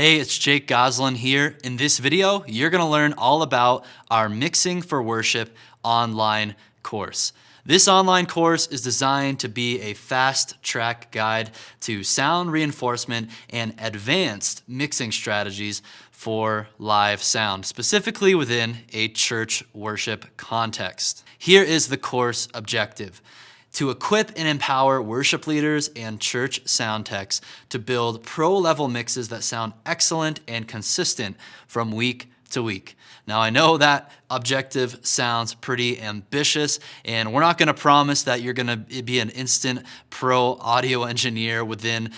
Hey, it's Jake Goslin here. In this video, you're gonna learn all about our Mixing for Worship online course. This online course is designed to be a fast-track guide to sound reinforcement and advanced mixing strategies for live sound, specifically within a church worship context. Here is the course objective: to equip and empower worship leaders and church sound techs to build pro-level mixes that sound excellent and consistent from week to week. Now, I know that objective sounds pretty ambitious, and we're not gonna promise that you're gonna be an instant pro audio engineer within,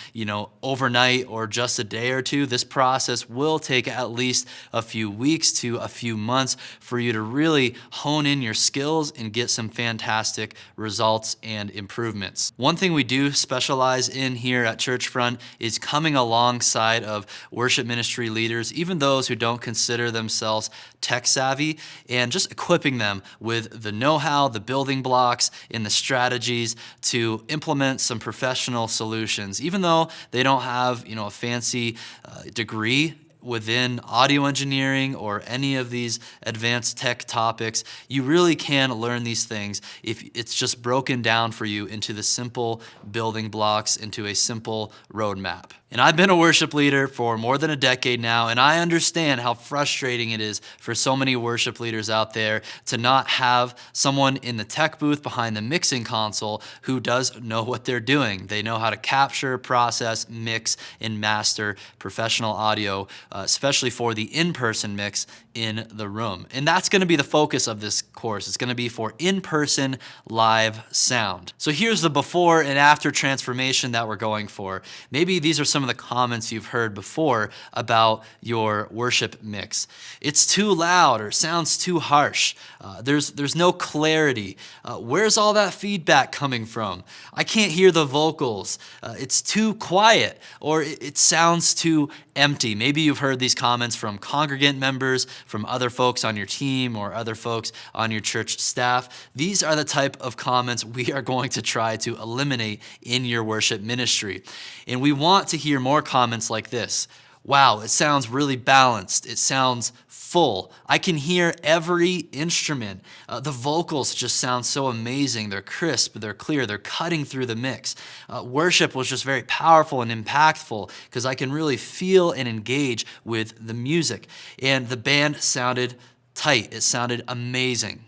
overnight or just a day or two. This process will take at least a few weeks to a few months for you to really hone in your skills and get some fantastic results and improvements. One thing we do specialize in here at Churchfront is coming alongside of worship ministry leaders, even those who don't consider themselves tech savvy, and just equipping them with the know-how, the building blocks, and the strategies to implement some professional solutions. Even though they don't have, a fancy degree within audio engineering or any of these advanced tech topics, you really can learn these things if it's just broken down for you into the simple building blocks, into a simple roadmap. And I've been a worship leader for more than a decade now, and I understand how frustrating it is for so many worship leaders out there to not have someone in the tech booth behind the mixing console who does know what they're doing. They know how to capture, process, mix, and master professional audio, especially for the in-person mix in the room. And that's gonna be the focus of this course. It's gonna be for in-person live sound. So here's the before and after transformation that we're going for. Maybe these are some of the comments you've heard before about your worship mix. It's too loud or sounds too harsh. There's no clarity. Where's all that feedback coming from? I can't hear the vocals. It's too quiet, or it sounds too empty. Maybe you've heard these comments from congregant members, from other folks on your team or other folks on your church staff. These are the type of comments we are going to try to eliminate in your worship ministry. And we want to hear more comments like this: wow, it sounds really balanced. It sounds full. I can hear every instrument. The vocals just sound so amazing. They're crisp, they're clear, they're cutting through the mix. Worship was just very powerful and impactful because I can really feel and engage with the music. And the band sounded tight. It sounded amazing.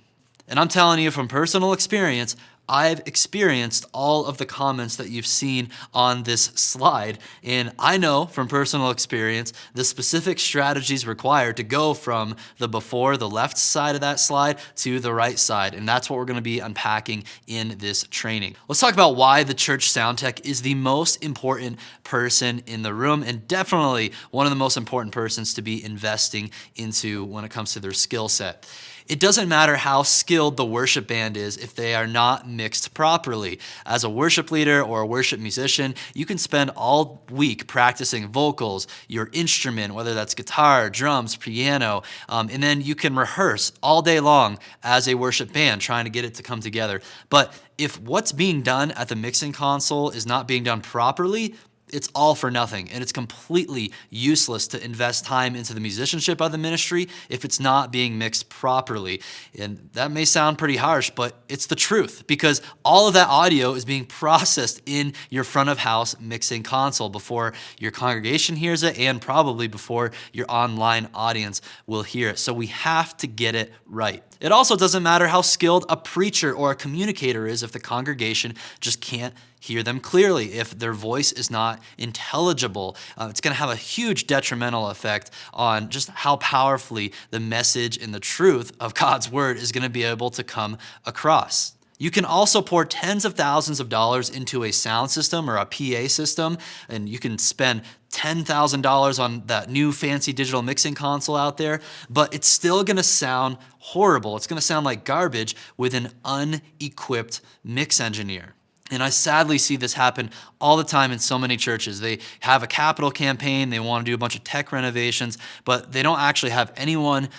And I'm telling you from personal experience, I've experienced all of the comments that you've seen on this slide, and I know from personal experience the specific strategies required to go from the before, the left side of that slide, to the right side, and that's what we're going to be unpacking in this training. Let's talk about why the church sound tech is the most important person in the room, and definitely one of the most important persons to be investing into when it comes to their skill set. It doesn't matter how skilled the worship band is if they are not mixed properly. As a worship leader or a worship musician, you can spend all week practicing vocals, your instrument, whether that's guitar, drums, piano, and then you can rehearse all day long as a worship band trying to get it to come together. But if what's being done at the mixing console is not being done properly, it's all for nothing, and it's completely useless to invest time into the musicianship of the ministry if it's not being mixed properly. And that may sound pretty harsh, but it's the truth, because all of that audio is being processed in your front of house mixing console before your congregation hears it, and probably before your online audience will hear it. So we have to get it right. It also doesn't matter how skilled a preacher or a communicator is if the congregation just can't hear them clearly. If their voice is not intelligible, it's going to have a huge detrimental effect on just how powerfully the message and the truth of God's word is going to be able to come across. You can also pour tens of thousands of dollars into a sound system or a PA system, and you can spend $10,000 on that new fancy digital mixing console out there, but it's still gonna sound horrible. It's gonna sound like garbage with an unequipped mix engineer. And I sadly see this happen all the time in so many churches. They have a capital campaign, they want to do a bunch of tech renovations, but they don't actually have anyone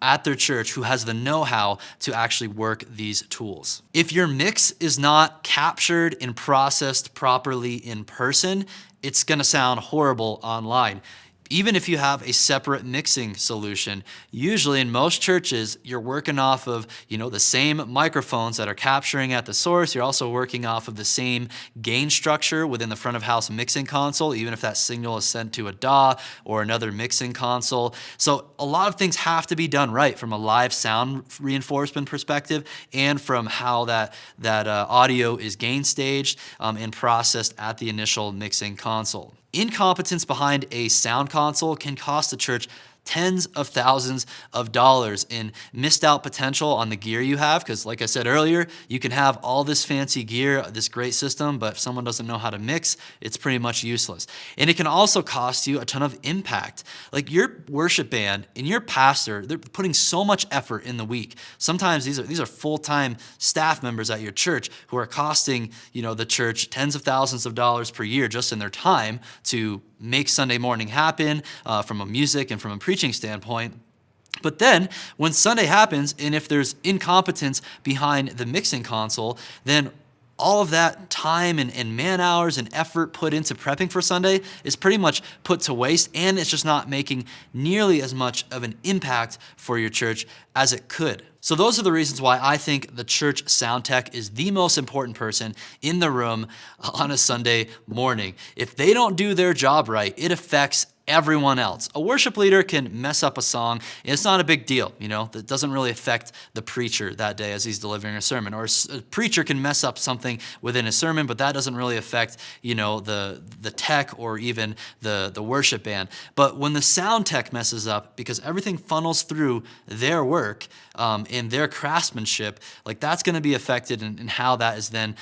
at their church who has the know-how to actually work these tools. If your mix is not captured and processed properly in person, it's gonna sound horrible online. Even if you have a separate mixing solution, usually in most churches, you're working off of, the same microphones that are capturing at the source. You're also working off of the same gain structure within the front of house mixing console, even if that signal is sent to a DAW or another mixing console. So a lot of things have to be done right from a live sound reinforcement perspective and from how that audio is gain staged and processed at the initial mixing console. Incompetence behind a sound console can cost the church tens of thousands of dollars in missed out potential on the gear you have. Because like I said earlier, you can have all this fancy gear, this great system, but if someone doesn't know how to mix, it's pretty much useless. And it can also cost you a ton of impact. Like your worship band and your pastor, they're putting so much effort in the week. Sometimes these are full-time staff members at your church who are costing, the church tens of thousands of dollars per year just in their time to make Sunday morning happen from a music and from a preaching standpoint. But then when Sunday happens, and if there's incompetence behind the mixing console, then all of that time and man hours and effort put into prepping for Sunday is pretty much put to waste, and it's just not making nearly as much of an impact for your church as it could. So those are the reasons why I think the church sound tech is the most important person in the room on a Sunday morning. If they don't do their job right, it affects everyone else. A worship leader can mess up a song, and it's not a big deal, That doesn't really affect the preacher that day as he's delivering a sermon. Or a preacher can mess up something within a sermon, but that doesn't really affect, the tech or even the worship band. But when the sound tech messes up, because everything funnels through their work and their craftsmanship, like that's going to be affected in how that is then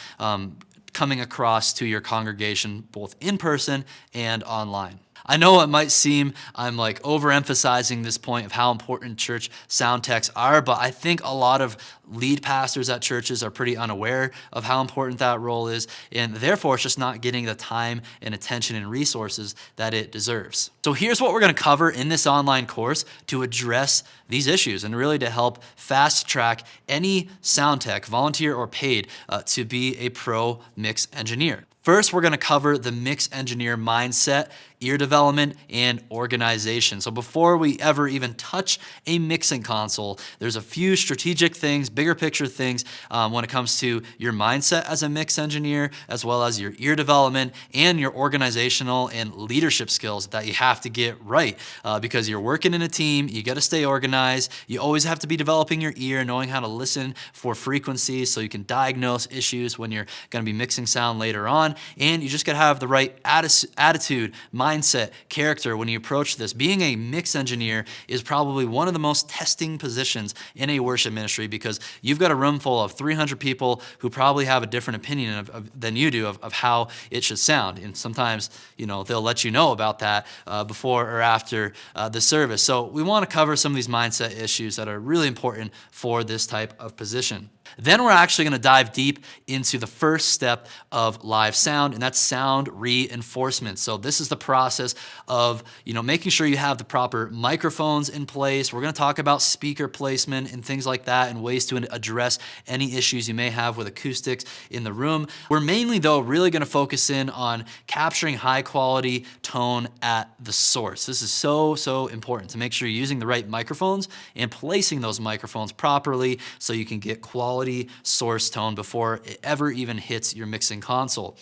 coming across to your congregation, both in person and online. I know it might seem I'm like overemphasizing this point of how important church sound techs are, but I think a lot of lead pastors at churches are pretty unaware of how important that role is, and therefore it's just not getting the time and attention and resources that it deserves. So here's what we're going to cover in this online course to address these issues and really to help fast track any sound tech, volunteer or paid, to be a pro mix engineer. First, we're going to cover the mix engineer mindset, ear development, and organization. So before we ever even touch a mixing console, there's a few strategic things, bigger picture things when it comes to your mindset as a mix engineer, as well as your ear development and your organizational and leadership skills that you have to get right because you're working in a team, you got to stay organized, you always have to be developing your ear, knowing how to listen for frequencies so you can diagnose issues when you're going to be mixing sound later on, and you just got to have the right attitude, mindset, character when you approach this. Being a mix engineer is probably one of the most testing positions in a worship ministry because you've got a room full of 300 people who probably have a different opinion than you do of how it should sound. And sometimes, they'll let you know about that before or after the service. So we want to cover some of these mindset issues that are really important for this type of position. Then we're actually going to dive deep into the first step of live sound, and that's sound reinforcement. So this is the process of, making sure you have the proper microphones in place. We're going to talk about speaker placement and things like that and ways to address any issues you may have with acoustics in the room. We're mainly, though, really going to focus in on capturing high quality tone at the source. This is so important to make sure you're using the right microphones and placing those microphones properly so you can get quality source tone before it ever even hits your mixing console.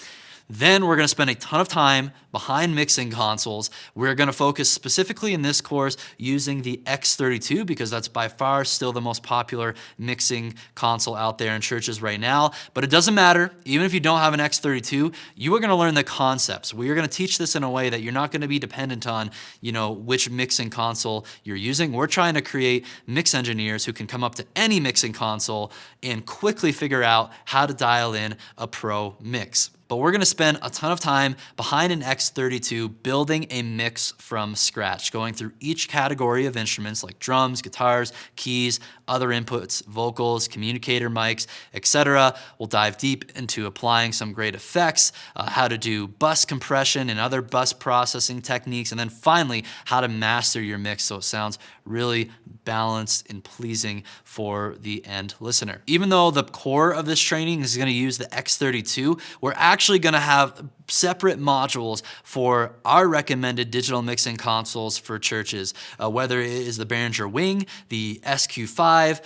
Then we're going to spend a ton of time behind mixing consoles. We're going to focus specifically in this course using the X32 because that's by far still the most popular mixing console out there in churches right now. But it doesn't matter. Even if you don't have an X32, you are going to learn the concepts. We are going to teach this in a way that you're not going to be dependent on, which mixing console you're using. We're trying to create mix engineers who can come up to any mixing console and quickly figure out how to dial in a pro mix. But we're going to spend a ton of time behind an X32 building a mix from scratch, going through each category of instruments like drums, guitars, keys, other inputs, vocals, communicator mics, etc. We'll dive deep into applying some great effects, how to do bus compression and other bus processing techniques, and then finally, how to master your mix so it sounds really balanced and pleasing for the end listener. Even though the core of this training is going to use the X32, we're actually going to have separate modules for our recommended digital mixing consoles for churches, whether it is the Behringer Wing, the SQ5,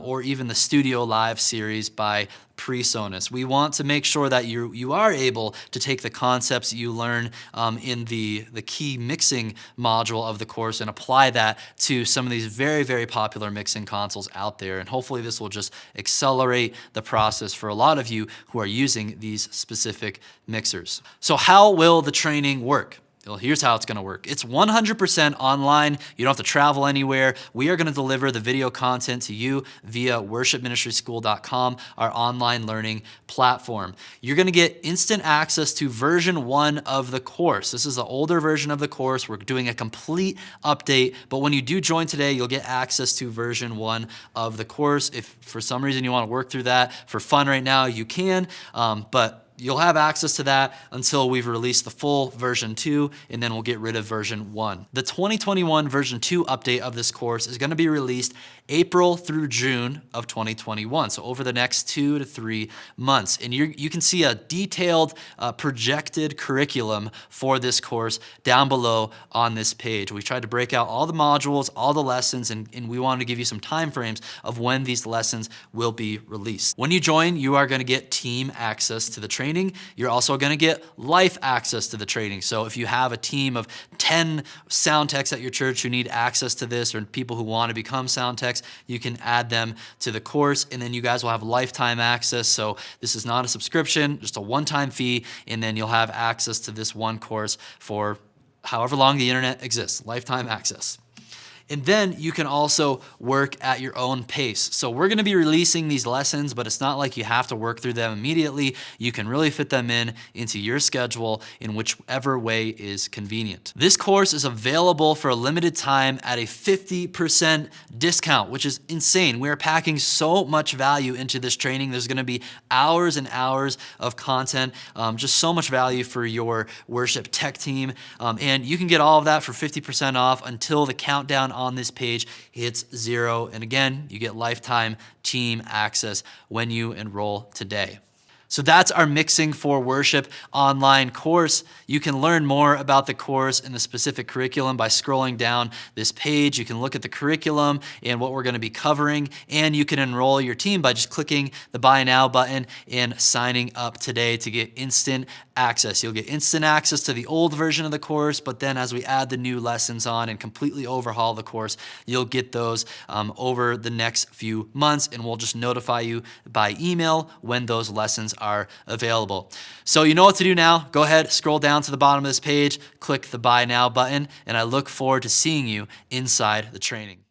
or even the Studio Live series by PreSonus. We want to make sure that you are able to take the concepts you learn in the key mixing module of the course and apply that to some of these very, very popular mixing consoles out there. And hopefully this will just accelerate the process for a lot of you who are using these specific mixers. So how will the training work? Well, here's how it's going to work. It's 100% online. You don't have to travel anywhere. We are going to deliver the video content to you via worshipministryschool.com, our online learning platform. You're going to get instant access to version 1 of the course. This is the older version of the course. We're doing a complete update, but when you do join today, you'll get access to version 1 of the course. If for some reason you want to work through that for fun right now, you can, but you'll have access to that until we've released the full version 2, and then we'll get rid of version 1. The 2021 version 2 update of this course is going to be released April through June of 2021, so over the next 2 to 3 months. And you can see a detailed projected curriculum for this course down below on this page. We tried to break out all the modules, all the lessons, and we wanted to give you some time frames of when these lessons will be released. When you join, you are going to get team access to the training. You're also going to get life access to the training. So if you have a team of 10 sound techs at your church who need access to this, or people who want to become sound techs, you can add them to the course, and then you guys will have lifetime access. So this is not a subscription, just a one-time fee, and then you'll have access to this one course for however long the internet exists, lifetime access. And then you can also work at your own pace. So we're going to be releasing these lessons, but it's not like you have to work through them immediately. You can really fit them into your schedule in whichever way is convenient. This course is available for a limited time at a 50% discount, which is insane. We are packing so much value into this training. There's going to be hours and hours of content, just so much value for your worship tech team. And you can get all of that for 50% off until the countdown on this page hits 0. And again, you get lifetime team access when you enroll today. So that's our Mixing for Worship online course. You can learn more about the course and the specific curriculum by scrolling down this page. You can look at the curriculum and what we're going to be covering, and you can enroll your team by just clicking the Buy Now button and signing up today to get instant access. You'll get instant access to the old version of the course, but then as we add the new lessons on and completely overhaul the course, you'll get those over the next few months, and we'll just notify you by email when those lessons are available. So you know what to do now. Go ahead, scroll down to the bottom of this page, click the Buy Now button, and I look forward to seeing you inside the training.